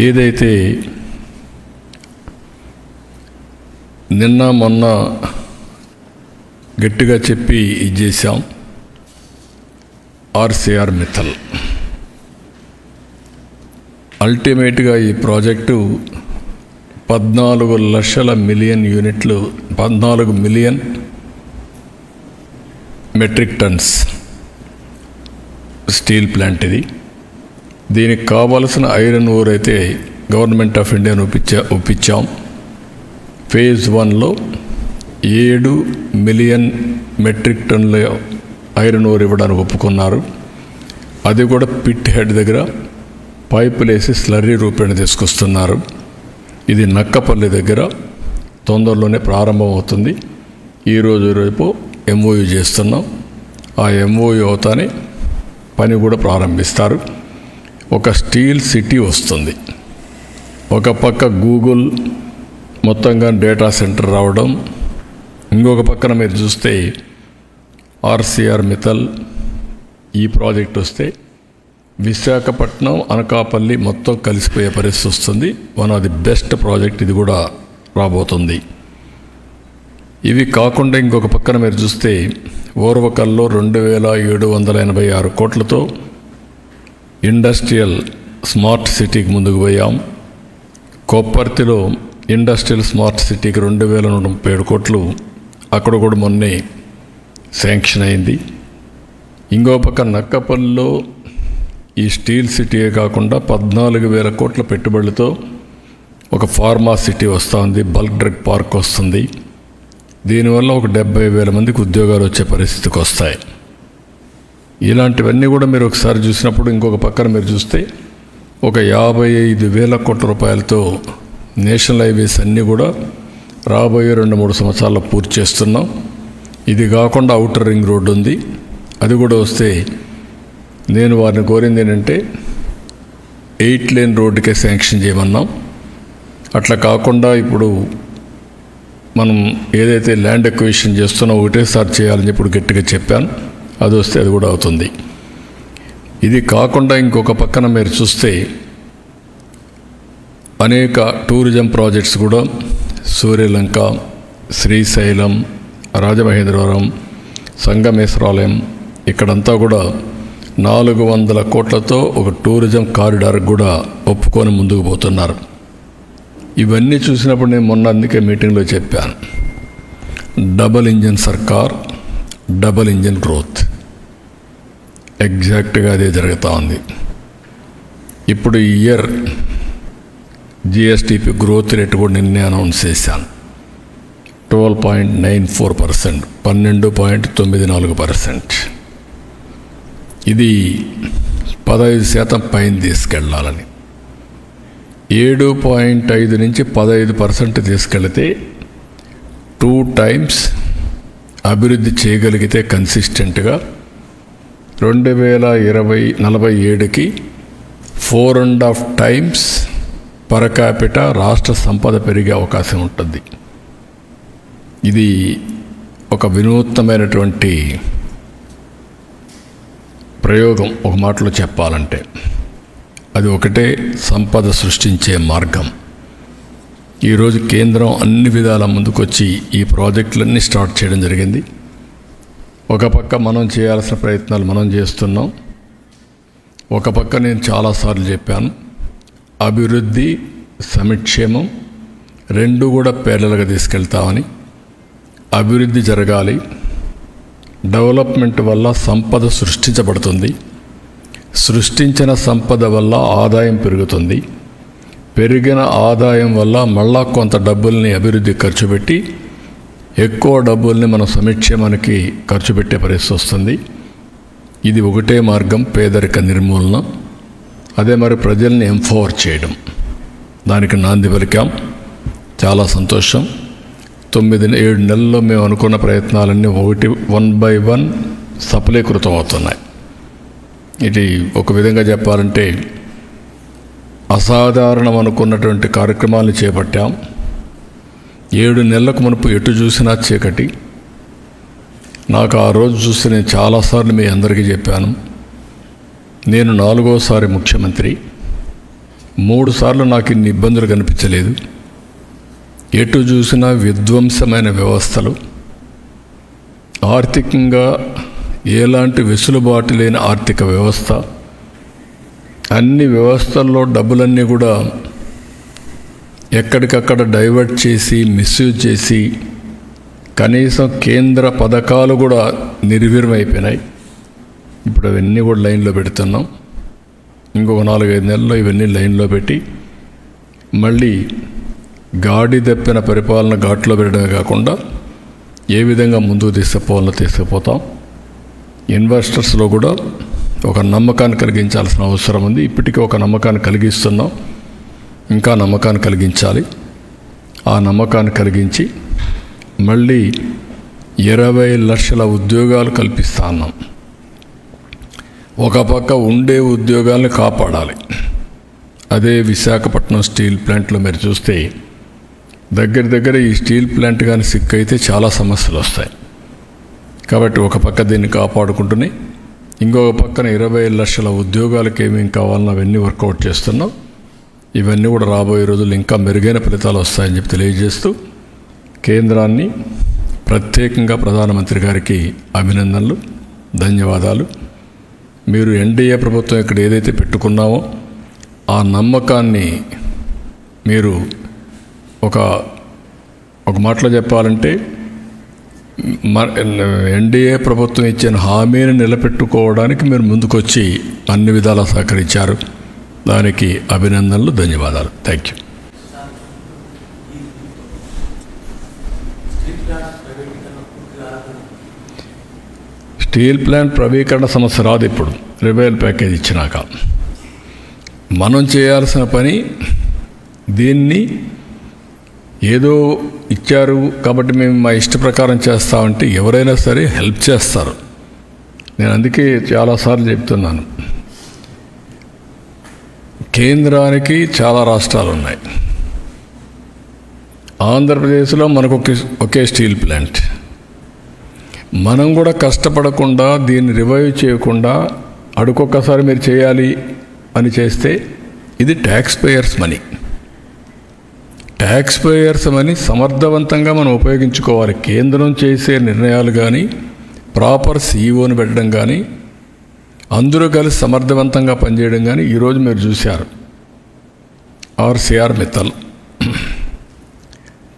ఏదైతే నిన్న మొన్న గట్టిగా చెప్పి ఇది చేశాం, ఆర్సీఆర్ మిత్తల్ అల్టిమేట్గా ఈ ప్రాజెక్టు 14 లక్షల మిలియన్ యూనిట్లు, 14 million metric tons steel plant ఇది. దీనికి కావలసిన ఐరన్ ఓర్ అయితే గవర్నమెంట్ ఆఫ్ ఇండియాను ఒప్పించాం. ఫేజ్ 1లో 7 మిలియన్ మెట్రిక్ టన్నుల ఐరన్ ఓర్ ఇవ్వడానికి ఒప్పుకున్నారు. అది కూడా పిట్ హెడ్ దగ్గర పైపులేసి స్లర్రీ రూపేణ తీసుకొస్తున్నారు. ఇది నక్కపల్లి దగ్గర తొందరలోనే ప్రారంభం అవుతుంది. ఈరోజు రేపు ఎంఓయూ చేస్తున్నాం. ఆ ఎంఓయూ అవుతానే పని కూడా ప్రారంభిస్తారు. ఒక స్టీల్ సిటీ వస్తుంది. ఒక పక్క గూగుల్ మొత్తంగా డేటా సెంటర్ రావడం, ఇంకొక పక్కన మీరు చూస్తే ఆర్సీఆర్ మిత్తల్ ఈ ప్రాజెక్ట్ వస్తే విశాఖపట్నం, అనకాపల్లి మొత్తం కలిసిపోయే పరిస్థితి వస్తుంది. One of the best project ఇది కూడా రాబోతుంది. ఇవి కాకుండా ఇంకొక పక్కన మీరు చూస్తే ఓర్వకల్లో 2786 కోట్లతో ఇండస్ట్రియల్ స్మార్ట్ సిటీకి ముందుకు పోయాం. కొప్పర్తిలో ఇండస్ట్రియల్ స్మార్ట్ సిటీకి 2137 కోట్లు అక్కడ కూడా మొన్నే శాంక్షన్ అయింది. ఇంకో పక్క నక్కపల్లిలో ఈ స్టీల్ సిటీయే కాకుండా 14,000 కోట్ల పెట్టుబడులతో ఒక ఫార్మా సిటీ వస్తూ ఉంది, బల్క్ డ్రగ్ పార్క్ వస్తుంది. దీనివల్ల ఒక 70,000 మందికి ఉద్యోగాలు వచ్చే పరిస్థితికి వస్తాయి. ఇలాంటివన్నీ కూడా మీరు ఒకసారి చూసినప్పుడు ఇంకొక పక్కన మీరు చూస్తే ఒక 55,000 కోట్ల రూపాయలతో నేషనల్ హైవేస్ అన్నీ కూడా రాబోయే 2-3 సంవత్సరాల్లో పూర్తి చేస్తున్నాం. ఇది కాకుండా ఔటర్ రింగ్ రోడ్డు ఉంది, అది కూడా వస్తే నేను వారిని కోరింది ఏంటంటే 8 లేన్ రోడ్డుకే శాంక్షన్ చేయమన్నాం. అట్లా కాకుండా ఇప్పుడు మనం ఏదైతే ల్యాండ్ ఎక్విజిషన్ చేస్తున్నా ఒకటేసారి చేయాలని ఇప్పుడు గట్టిగా చెప్పాను. అది వస్తే అది కూడా అవుతుంది. ఇది కాకుండా ఇంకొక పక్కన మీరు చూస్తే అనేక టూరిజం ప్రాజెక్ట్స్ కూడా సూర్యలంక, శ్రీశైలం, రాజమహేంద్రవరం, సంగమేశ్వరాలయం ఇక్కడంతా కూడా 400 కోట్లతో ఒక టూరిజం కారిడార్ కూడా ఒప్పుకొని ముందుకు పోతున్నారు. ఇవన్నీ చూసినప్పుడు నేను మొన్న అందుకే మీటింగ్లో చెప్పాను, డబల్ ఇంజిన్ సర్కార్, డబల్ ఇంజిన్ గ్రోత్. ఎగ్జాక్ట్గా అదే జరుగుతూ ఉంది. ఇప్పుడు ఈ ఇయర్ జిఎస్టిపి గ్రోత్ రేట్ కూడా నిన్నే అనౌన్స్ చేశాను. 12.94%, 12.94%. ఇది 15% పైన తీసుకెళ్ళాలని. 7.5 నుంచి 15% తీసుకెళ్తే 2 టైమ్స్ అభివృద్ధి చేయగలిగితే కన్సిస్టెంట్గా 2047కి 4.5 టైమ్స్ పర్ క్యాపిటా రాష్ట్ర సంపద పెరిగే అవకాశం ఉంటుంది. ఇది ఒక వినూత్నమైనటువంటి ప్రయోగం. ఒక మాటలో చెప్పాలంటే అది ఒకటే సంపద సృష్టించే మార్గం. ఈరోజు కేంద్రం అన్ని విధాల ముందుకొచ్చి ఈ ప్రాజెక్టులన్నీ స్టార్ట్ చేయడం జరిగింది. ఒక పక్క మనం చేయాల్సిన ప్రయత్నాలు మనం చేస్తున్నాం. ఒక పక్క నేను చాలాసార్లు చెప్పాను, అభివృద్ధి, సంక్షేమం రెండు కూడా పేర్లలుగా తీసుకెళ్తామని. అభివృద్ధి జరగాలి, డెవలప్మెంట్ వల్ల సంపద సృష్టించబడుతుంది, సృష్టించిన సంపద వల్ల ఆదాయం పెరుగుతుంది, పెరిగిన ఆదాయం వల్ల మళ్ళా కొంత డబ్బుల్ని అభివృద్ధి ఖర్చు పెట్టి ఎక్కువ డబ్బుల్ని మనం సంక్షేమానికి ఖర్చు పెట్టే పరిస్థితి వస్తుంది. ఇది ఒకటే మార్గం, పేదరిక నిర్మూలన. అదే మరి ప్రజల్ని ఎంపవర్ చేయడం, దానికి నాంది పలికాం. చాలా సంతోషం. 9-7 నెలల్లో మేము అనుకున్న ప్రయత్నాలన్నీ 1 by 1 సఫలీకృతం అవుతున్నాయి. ఇది ఒక విధంగా చెప్పాలంటే అసాధారణం అనుకున్నటువంటి కార్యక్రమాలను చేపట్టాం. 7 నెలలకు మునుపు ఎటు చూసినా చీకటి. నాకు ఆ రోజు చూసి నేను చాలాసార్లు మీ అందరికీ చెప్పాను, నేను 4వ సారి ముఖ్యమంత్రి. 3 సార్లు నాకు ఇన్ని ఇబ్బందులు కనిపించలేదు. ఎటు చూసినా విధ్వంసమైన వ్యవస్థలు, ఆర్థికంగా ఎలాంటి వెసులుబాటు లేని ఆర్థిక వ్యవస్థ, అన్ని వ్యవస్థల్లో డబ్బులన్నీ కూడా ఎక్కడికక్కడ డైవర్ట్ చేసి మిస్యూజ్ చేసి కనీసం కేంద్ర పథకాలు కూడా నిర్వీర్యమైపోయినాయి. ఇప్పుడు అవన్నీ కూడా లైన్లో పెడుతున్నాం. ఇంకొక 4-5 నెలల్లో ఇవన్నీ లైన్లో పెట్టి మళ్ళీ గాడి తప్పిన పరిపాలన ఘాట్లో పెట్టడమే కాకుండా ఏ విధంగా ముందుకు తీసుకుపోవాలో తీసుకుపోతాం. ఇన్వెస్టర్స్లో కూడా ఒక నమ్మకాన్ని కలిగించాల్సిన అవసరం ఉంది. ఇప్పటికీ ఒక నమ్మకాన్ని కలిగిస్తున్నాం, ఇంకా నమ్మకాన్ని కలిగించాలి. ఆ నమ్మకాన్ని కలిగించి మళ్ళీ 20 లక్షల ఉద్యోగాలు కల్పిస్తా ఉన్నాం. ఒక పక్క ఉండే ఉద్యోగాలను కాపాడాలి. అదే విశాఖపట్నం స్టీల్ ప్లాంట్లో మీరు చూస్తే దగ్గర ఈ స్టీల్ ప్లాంట్ కానీ సిక్ అయితే చాలా సమస్యలు వస్తాయి. కాబట్టి ఒక పక్క దీన్ని కాపాడుకుంటూనే ఇంకొక పక్కన 20 లక్షల ఉద్యోగాలకు ఏమేమి కావాలన్నా అవన్నీ వర్కౌట్ చేస్తున్నాం. ఇవన్నీ కూడా రాబోయే రోజుల్లో ఇంకా మెరుగైన ఫలితాలు వస్తాయని చెప్పి తెలియజేస్తూ కేంద్రాన్ని ప్రత్యేకంగా ప్రధానమంత్రి గారికి అభినందనలు, ధన్యవాదాలు. మీరు ఎన్డీఏ ప్రభుత్వం ఇక్కడ ఏదైతే పెట్టుకున్నామో ఆ నమ్మకాన్ని మీరు ఒక మాటలో చెప్పాలంటే ఎన్డీఏ ప్రభుత్వం ఇచ్చిన హామీని నిలబెట్టుకోవడానికి మీరు ముందుకొచ్చి అన్ని విధాలా సహకరించారు. దానికి అభినందనలు, ధన్యవాదాలు. Thank you. స్టీల్ ప్లాంట్ ప్రైవేటీకరణ సమస్య రాదు. ఇప్పుడు రివైవల్ ప్యాకేజ్ ఇచ్చినాక మనం చేయాల్సిన పని, దీన్ని ఏదో ఇచ్చారు కాబట్టి మేము మా ఇష్ట ప్రకారం చేస్తామంటే ఎవరైనా సరే హెల్ప్ చేస్తారు. నేను అందుకే చాలాసార్లు చెప్తున్నాను, కేంద్రానికి చాలా రాష్ట్రాలు ఉన్నాయి. ఆంధ్రప్రదేశ్లో మనకు ఒకే స్టీల్ ప్లాంట్. మనం కూడా కష్టపడకుండా దీన్ని రివైవ్ చేయకుండా అడుకొక్కసారి మీరు చేయాలి అని చేస్తే ఇది tax payers money. Tax payers money సమర్థవంతంగా మనం ఉపయోగించుకోవాలి. కేంద్రం చేసే నిర్ణయాలు కానీ, ప్రాపర్ సీఈఓని పెట్టడం కానీ, అందరూ కలిసి సమర్థవంతంగా పనిచేయడం కానీ ఈరోజు మీరు చూశారు. ఆర్సీఆర్ మిత్తల్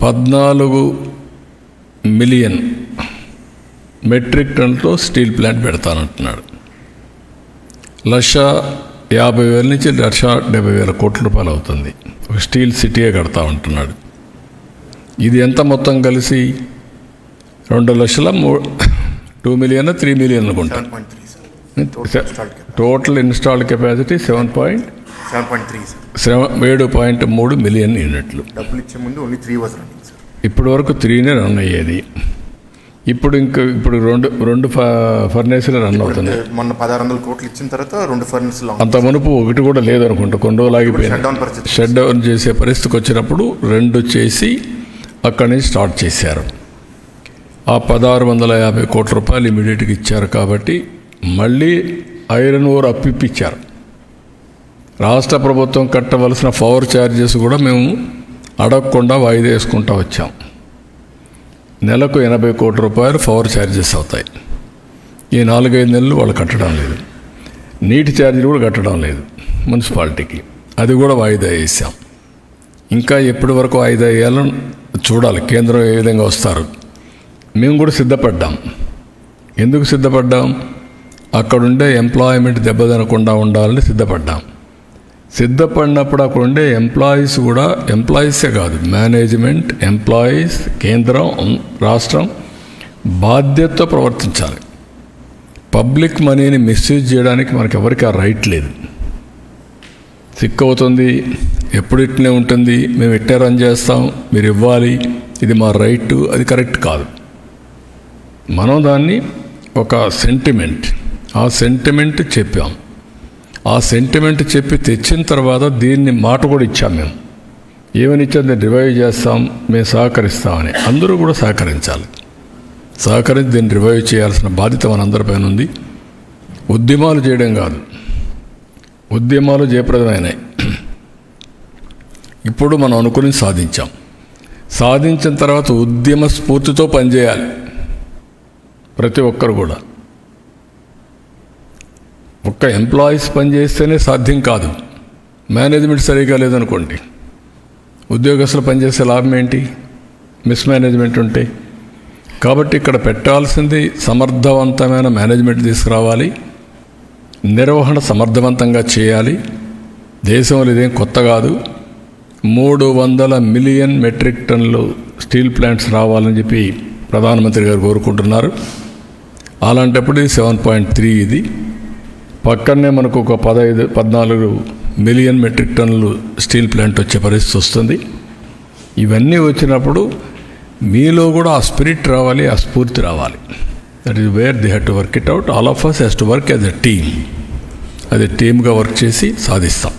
14 మిలియన్ మెట్రిక్ టన్నుతో స్టీల్ ప్లాంట్ పెడతానంటున్నాడు. 1,50,000 నుంచి 1,70,000 కోట్ల రూపాయలు అవుతుంది. ఒక స్టీల్ సిటీయే కడతా ఉంటున్నాడు. ఇది ఎంత మొత్తం కలిసి 2 మిలియన్ 3 మిలియన్ అనుకుంటాను. టోటల్ ఇన్స్టాల్డ్ కెపాసిటీ 7.3 మిలియన్ యూనిట్లు. ఇప్పటి వరకు 3నే రన్ అయ్యేది. ఇప్పుడు రెండు ఫర్నేసులు రన్ అవుతున్నాయి. మొన్న 1,600 కోట్లు ఇచ్చిన తర్వాత 2 ఫర్నేసులు. అంత మునుపు ఒకటి కూడా లేదనుకుంటా, కొన్ని రోజులు ఆగిపోయింది. షట్ డౌన్ చేసే పరిస్థితికి వచ్చినప్పుడు 2 చేసి అక్కడి నుంచి స్టార్ట్ చేశారు. ఆ 1,650 కోట్ల రూపాయలు ఇమీడియట్గా ఇచ్చారు. కాబట్టి మళ్ళీ ఐరన్ ఓర్ అప్పిప్పించారు. రాష్ట్ర ప్రభుత్వం కట్టవలసిన పవర్ ఛార్జెస్ కూడా మేము అడగకుండా వాయిదా వేసుకుంటూ వచ్చాం. నెలకు 80 కోట్ల రూపాయలు పవర్ ఛార్జెస్ అవుతాయి. ఈ 4-5 నెలలు వాళ్ళు కట్టడం లేదు. నీటి ఛార్జీలు కూడా కట్టడం లేదు మున్సిపాలిటీకి. అది కూడా వాయిదా వేసాం. ఇంకా ఎప్పటి వరకు వాయిదా వేయాలని చూడాలి, కేంద్రం ఏ విధంగా వస్తారు. మేము కూడా సిద్ధపడ్డాం. ఎందుకు సిద్ధపడ్డాం? అక్కడుండే ఎంప్లాయ్మెంట్ దెబ్బతినకుండా ఉండాలని సిద్ధపడినప్పుడు అక్కడ ఉండే ఎంప్లాయీస్ కూడా, ఎంప్లాయీసే కాదు, మేనేజ్మెంట్, ఎంప్లాయీస్, కేంద్రం, రాష్ట్రం బాధ్యతతో ప్రవర్తించాలి. పబ్లిక్ మనీని మిస్యూజ్ చేయడానికి మనకు ఎవరికి ఆ రైట్ లేదు. సిక్ అవుతుంది, ఎప్పుడు ఇట్నే ఉంటుంది, మేము ఇట్టే రన్ చేస్తాం, మీరు ఇవ్వాలి, ఇది మా రైట్, అది కరెక్ట్ కాదు. మనం దాన్ని ఒక సెంటిమెంట్, ఆ సెంటిమెంట్ చెప్పాం. ఆ సెంటిమెంట్ చెప్పి తెచ్చిన తర్వాత దీన్ని మాట కూడా ఇచ్చాం. మేము ఏమని ఇచ్చాం? దీన్ని రివైవ్ చేస్తాం, మేము సహకరిస్తామని. అందరూ కూడా సహకరించాలి. సహకరించి దీన్ని రివైవ్ చేయాల్సిన బాధ్యత మనందరిపైన ఉంది. ఉద్యమాలు చేయడం కాదు, ఉద్యమాలు జయప్రదమైనాయి. ఇప్పుడు మనం అనుకుని సాధించాం. సాధించిన తర్వాత ఉద్యమ స్ఫూర్తితో పనిచేయాలి ప్రతి ఒక్కరు కూడా. ఒక్క ఎంప్లాయీస్ పనిచేస్తేనే సాధ్యం కాదు. మేనేజ్మెంట్ సరిగా లేదనుకోండి, ఉద్యోగస్తులు పనిచేసే లాభం ఏంటి? మిస్మేనేజ్మెంట్ ఉంటే. కాబట్టి ఇక్కడ పెట్టాల్సింది సమర్థవంతమైన మేనేజ్మెంట్ తీసుకురావాలి, నిర్వహణ సమర్థవంతంగా చేయాలి. దేశంలో ఇదేం కొత్త కాదు. 300 మిలియన్ మెట్రిక్ టన్నులు స్టీల్ ప్లాంట్స్ రావాలని చెప్పి ప్రధానమంత్రి గారు కోరుకుంటున్నారు. అలాంటప్పుడు ఇది 7.3, ఇది పక్కనే మనకు ఒక 14 మిలియన్ మెట్రిక్ టన్నులు స్టీల్ ప్లాంట్ వచ్చే పరిస్థితి వస్తుంది. ఇవన్నీ వచ్చినప్పుడు మీలో కూడా ఆ స్పిరిట్ రావాలి, ఆ స్ఫూర్తి రావాలి. That is where they have to work it out. All of us has to work as a team. అది టీమ్గా వర్క్ చేసి సాధిస్తాం.